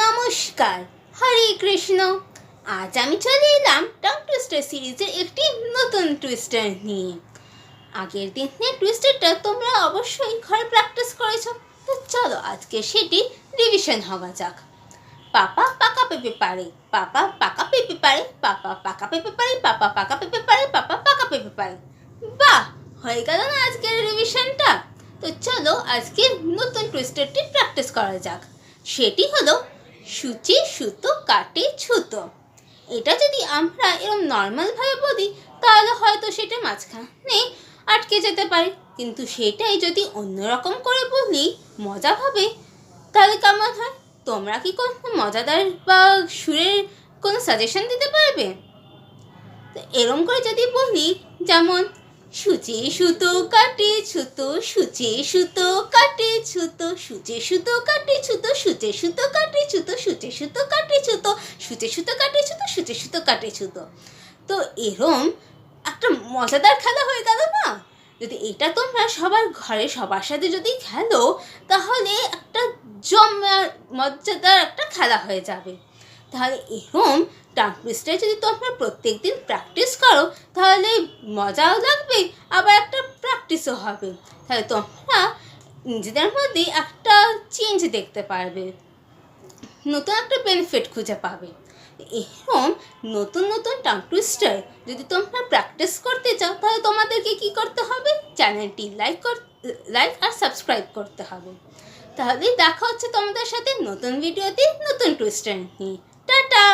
নমস্কার, হরে কৃষ্ণ। আজ আমি চলে এলাম টাং টুইস্টার সিরিজের একটি নতুন টুইস্টার নিয়ে। আগের দিনের টুইস্টারটা তোমরা অবশ্যই ঘরে প্র্যাকটিস করেছো, তো চলো আজকে সেটি রিভিশন হওয়া যাক। পাপা পাকা পেঁপে পারে, পাপা পাকা পেঁপে পারে, পাপা পাকা পেঁপে পারে, পাপা পাকা পেঁপে পারে, পাপা পাকা পেঁপে পারে। বাহ, হয়ে গেল না আজকের রিভিশনটা? তো চলো আজকে নতুন টুইস্টারটি প্র্যাকটিস করা যাক। সেটি হলো সূচি সুতো কাটে ছুতো। এটা যদি আমরা এরকম নর্মালভাবে বলি তাহলে হয়তো সেটা মাঝখানে আটকে যেতে পারে, কিন্তু সেটাই যদি অন্যরকম করে বলি মজাভাবে তাহলে কেমন হয়? তোমরা কি কোনো মজাদার বা সুরের কোনো সাজেশন দিতে পারবে? তো এরম করে যদি বলি, যেমন সূচি সুতো কাটে ছুতো, সূচি সুতো কাটে ছুতো, সূচি সুতো কাটে ছুতো, সূচি সুতো কাটে ছুতো, সূচি সুতো কাটে ছুতো, সূচি সুতো কাটে ছুতো, সূচি সুতো কাটে ছুতো। তো এরম একটা মজাদার খেলা হয়ে গেল না? যদি এটা তোমরা সবার ঘরে সবার সাথে যদি খেলো তাহলে একটা মজাদার একটা খেলা হয়ে যাবে। তাহলে এরম টাং টুইস্টার যদি তোমরা প্রত্যেক দিন প্র্যাকটিস করো তাহলে মজাও লাগবে, আবার একটা প্র্যাকটিসও হবে। তাহলে তোমরা নিজেদের মধ্যে একটা চেঞ্জ দেখতে পারবে, নতুন একটা বেনিফিট খুঁজে পাবে। এরকম নতুন নতুন টাং টুইস্টার যদি তোমরা প্র্যাকটিস করতে চাও তাহলে তোমাদেরকে কি করতে হবে? চ্যানেলটি লাইক আর সাবস্ক্রাইব করতে হবে। তাহলে দেখা হচ্ছে তোমাদের সাথে নতুন ভিডিওতে নতুন টুইস্টার নিয়ে। টাটা।